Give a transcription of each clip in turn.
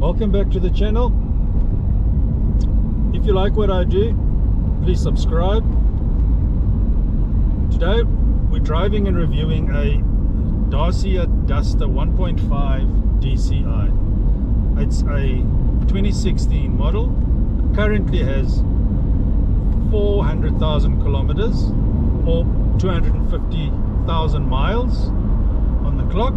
Welcome back to the channel. If you like what I do, please subscribe. Today we're driving and reviewing a Dacia Duster 1.5 DCi. It's a 2016 model, currently has 400,000 kilometers or 250,000 miles on the clock.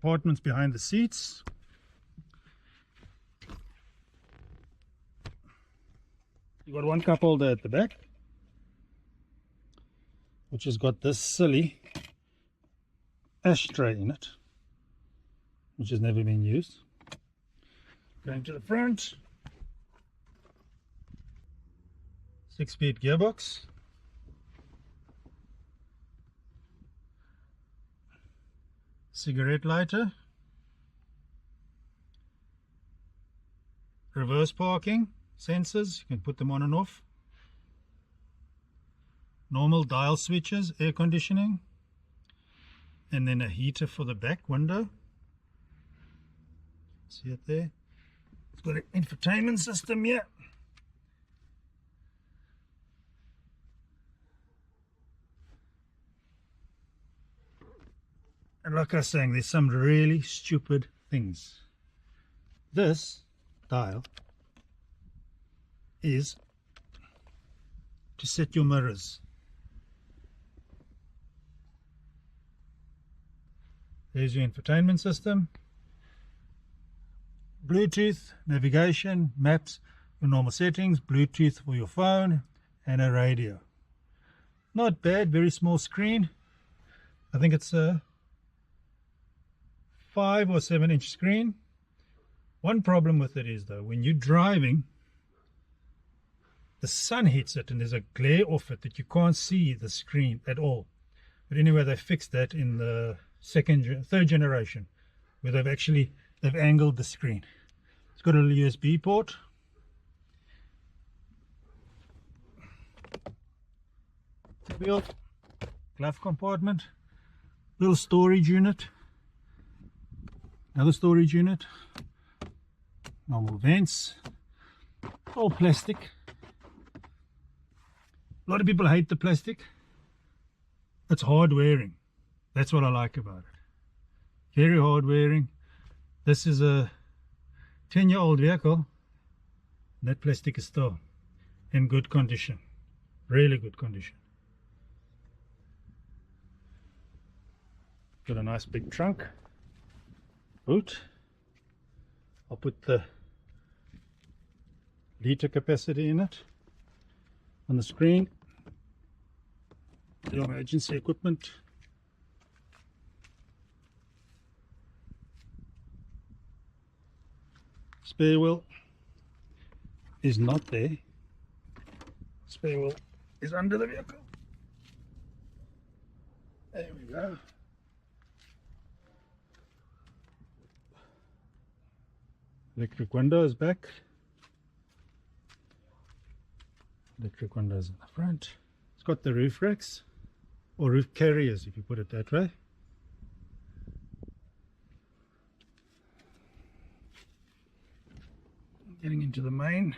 Compartments behind the seats. You got one cup holder at the back, which has got this silly ashtray in it, which has never been used. Going to the front, 6-speed gearbox. Cigarette lighter, reverse parking sensors, you can put them on and off, normal dial switches, air conditioning, and then a heater for the back window. See it there? It's got an infotainment system here. And like I was saying, there's some really stupid things. This dial is to set your mirrors. There's your infotainment system, Bluetooth, navigation, maps, your normal settings, Bluetooth for your phone, and a radio. Not bad, very small screen. I think it's a 5 or 7 inch screen. One problem with it is though, when you're driving, the sun hits it and there's a glare off it that you can't see the screen at all. But anyway, they fixed that in the third generation, where they've angled the screen. It's got a little USB port. Wheel, glove compartment, little storage unit, another storage unit, normal vents, all plastic. A lot of people hate the plastic. It's hard wearing. That's what I like about it. Very hard wearing. This is a 10-year-old vehicle. That plastic is still in good condition. Really good condition. Got a nice big trunk. Boot. I'll put the liter capacity in it. On the screen, the emergency equipment. Spare wheel is not there. Spare wheel is under the vehicle. There we go. Electric windows back. Electric windows in the front. It's got the roof racks, or roof carriers if you put it that way. Getting into the main.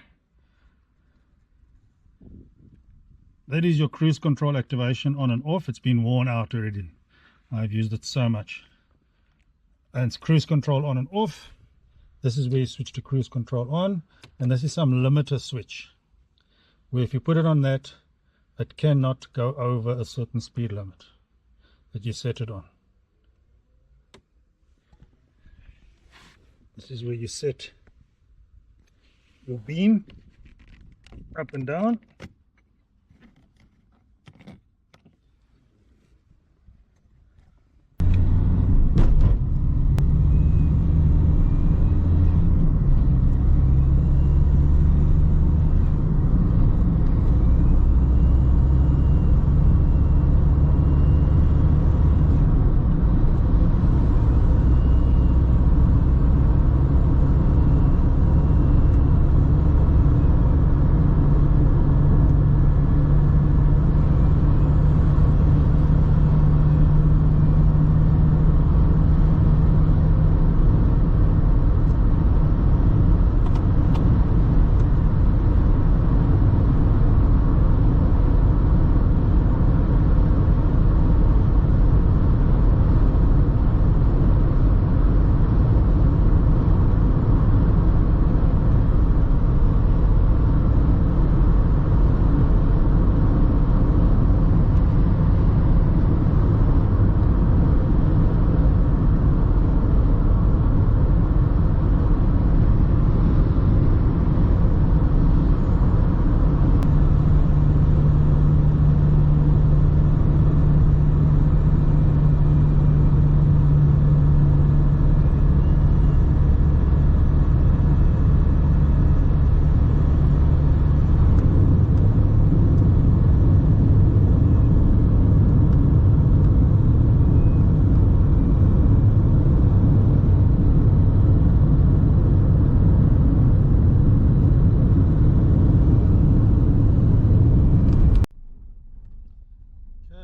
That is your cruise control activation on and off. It's been worn out already. I've used it so much. And it's cruise control on and off. This is where you switch to cruise control on, and this is some limiter switch, where if you put it on that, it cannot go over a certain speed limit that you set it on. This is where you set your beam up and down.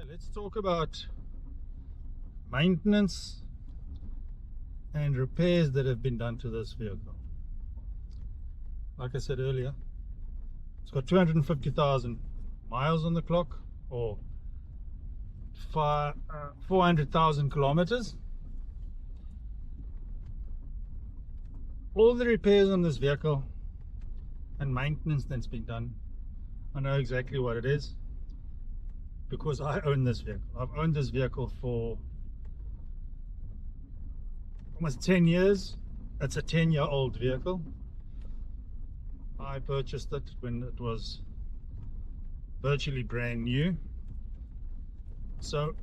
Let's talk about maintenance and repairs that have been done to this vehicle. Like I said earlier, it's got 250,000 miles on the clock, or 400,000 kilometers. All the repairs on this vehicle and maintenance that's been done, I know exactly what it is, because I own this vehicle. I've owned this vehicle for almost 10 years. It's a 10-year-old vehicle. I purchased it when it was virtually brand new. So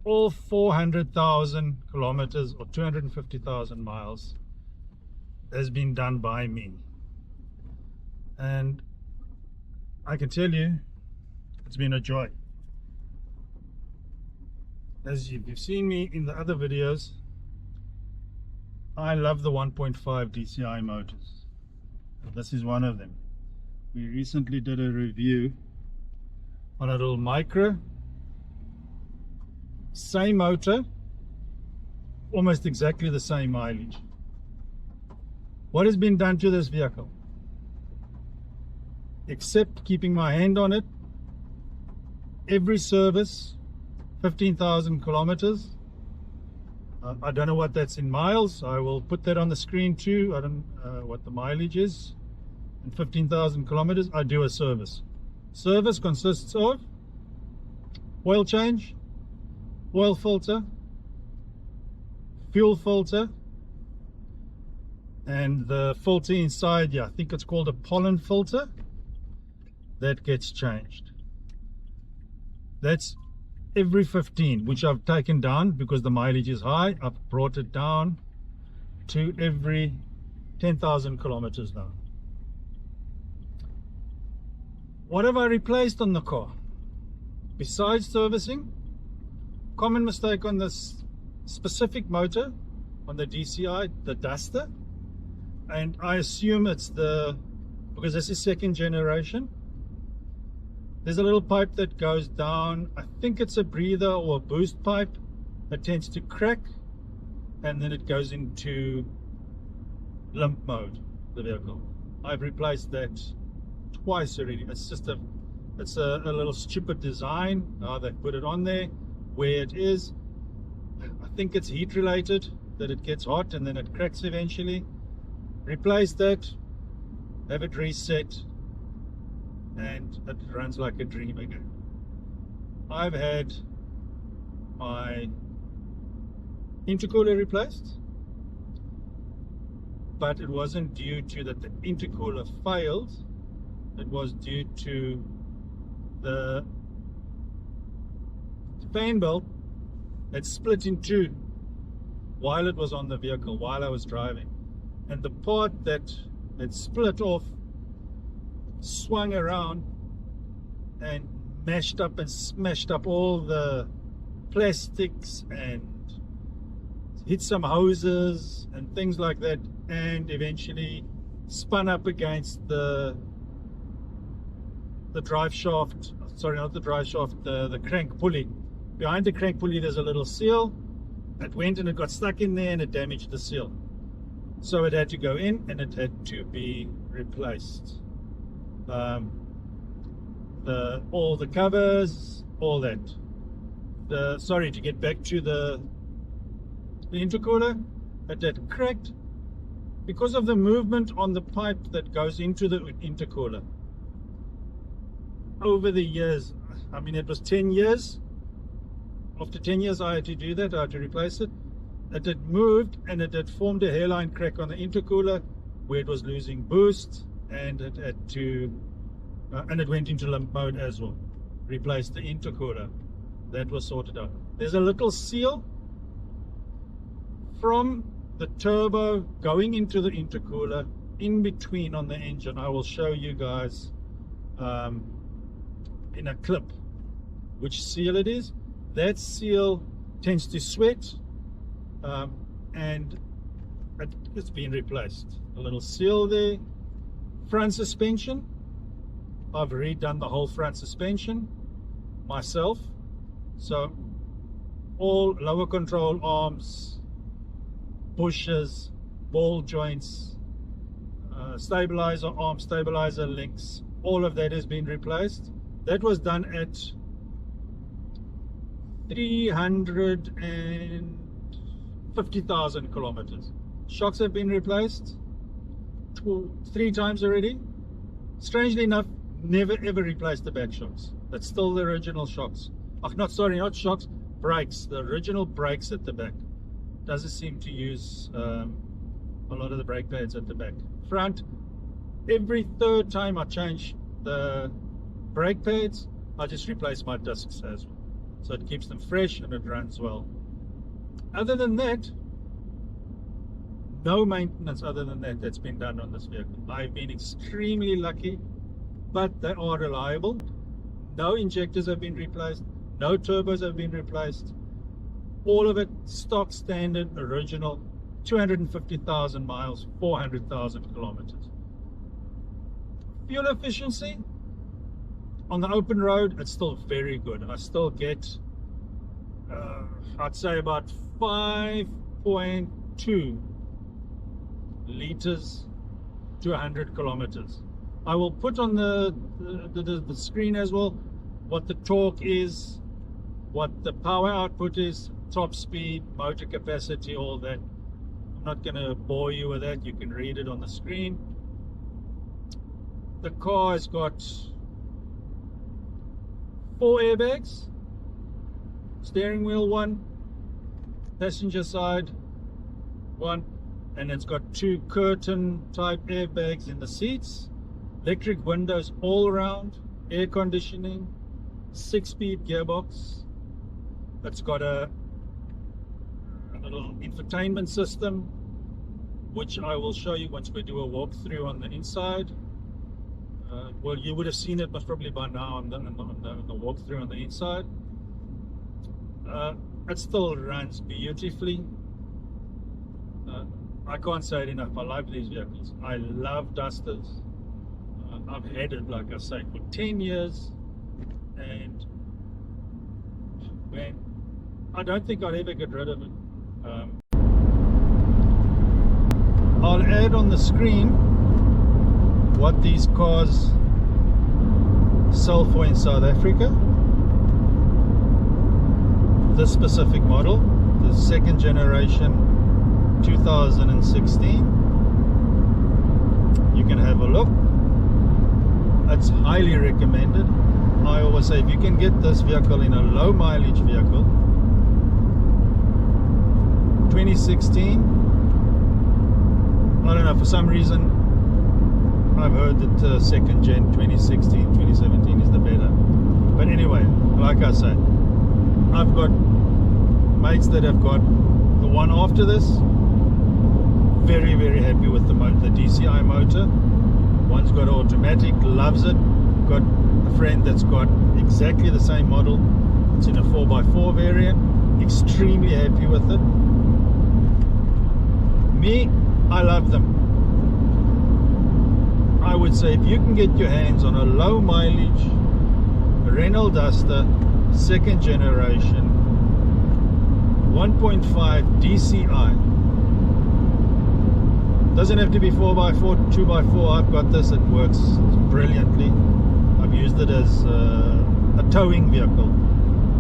all 400,000 kilometers or 250,000 miles has been done by me. And I can tell you, it's been a joy. As you've seen me in the other videos, I love the 1.5 DCi motors. This is one of them. We recently did a review on a little micro. Same motor, almost exactly the same mileage. What has been done to this vehicle? Except keeping my hand on it, every service, 15,000 kilometers. I don't know what that's in miles. I will put that on the screen too. I don't know what the mileage is. And 15,000 kilometers, I do a service. Service consists of oil change, oil filter, fuel filter, and the filter inside, yeah, I think it's called a pollen filter, that gets changed. That's every 15, which I've taken down because the mileage is high. I've brought it down to every 10,000 kilometers now. What have I replaced on the car? Besides servicing, common mistake on this specific motor, on the DCi, the Duster, and I assume it's because this is second generation, there's a little pipe that goes down. I think it's a breather or a boost pipe that tends to crack, and then it goes into limp mode, the vehicle. I've replaced that twice already. It's just a little stupid design, how they put it on there, where it is. I think it's heat related, that it gets hot and then it cracks eventually. Replace that, have it reset, and it runs like a dream again. I've had my intercooler replaced, but it wasn't due to that the intercooler failed. It was due to the fan belt that split in two while it was on the vehicle, while I was driving, and the part that had split off swung around and mashed up and smashed up all the plastics and hit some hoses and things like that, and eventually spun up against the drive shaft, sorry, not the drive shaft, the crank pulley. Behind the crank pulley there's a little seal. It went and it got stuck in there and it damaged the seal. So it had to go in and it had to be replaced. All the covers, all that. Sorry, to get back to the intercooler, it had cracked because of the movement on the pipe that goes into the intercooler. Over the years, I mean, it was 10 years. After 10 years I had to do that. I had to replace it. It had moved and it had formed a hairline crack on the intercooler where it was losing boost, and it had to and it went into limp mode as well. Replaced the intercooler. That was sorted out. There's a little seal from the turbo going into the intercooler in between on the engine. I will show you guys in a clip which seal it is. That seal tends to sweat, and it's been replaced. A little seal there. Front suspension, I've redone the whole front suspension myself. So all lower control arms, bushers, ball joints, stabilizer arm, stabilizer links, all of that has been replaced. That was done at 350,000 kilometers. Shocks have been replaced 3 times already. Strangely enough, never ever replaced the back shocks. That's still the original shocks. Oh, not shocks, brakes. The original brakes at the back. Doesn't seem to use a lot of the brake pads at the back. Front, every 3rd time I change the brake pads, I just replace my discs as well. So it keeps them fresh and it runs well. Other than that, no maintenance other than that that's been done on this vehicle. I've been extremely lucky, but they are reliable. No injectors have been replaced, no turbos have been replaced. All of it stock standard original, 250,000 miles, 400,000 kilometers. Fuel efficiency on the open road, it's still very good. I still get I'd say about 5.2 liters to 100 kilometers. I will put on the screen as well what the torque is, what the power output is, top speed, motor capacity, all that. I'm not going to bore you with that. You can read it on the screen. The car has got 4 airbags, steering wheel 1, passenger side 1, and it's got 2 curtain type airbags in the seats, electric windows all around, air conditioning, 6-speed gearbox. It's got a little infotainment system, which I will show you once we do a walkthrough on the inside. Well, you would have seen it most probably by now on the walkthrough on the inside. It still runs beautifully. I can't say it enough. I love these vehicles. I love Dusters. I've had it, like I say, for 10 years, and man, I don't think I'd ever get rid of it. I'll add on the screen what these cars sell for in South Africa. This specific model, the 2nd generation 2016. You can have a look. It's highly recommended. I always say if you can get this vehicle in a low mileage vehicle, 2016, I don't know, for some reason I've heard that 2nd gen 2016, 2017 is the better. But anyway, like I say, I've got mates that have got the one after this. Very, very happy with the DCi motor. One's got automatic, loves it. Got a friend that's got exactly the same model. It's in a 4x4 variant. Extremely happy with it. Me, I love them. I would say if you can get your hands on a low mileage Renault Duster 2nd generation 1.5 DCi, doesn't have to be 4x4, 2x4. I've got this, it works brilliantly. I've used it as a towing vehicle,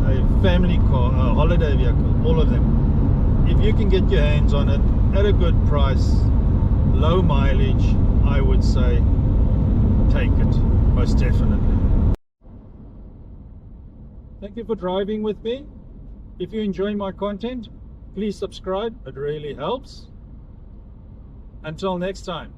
a family car, a holiday vehicle, all of them. If you can get your hands on it at a good price, low mileage, I would say take it, most definitely. Thank you for driving with me. If you enjoy my content, please subscribe, it really helps. Until next time.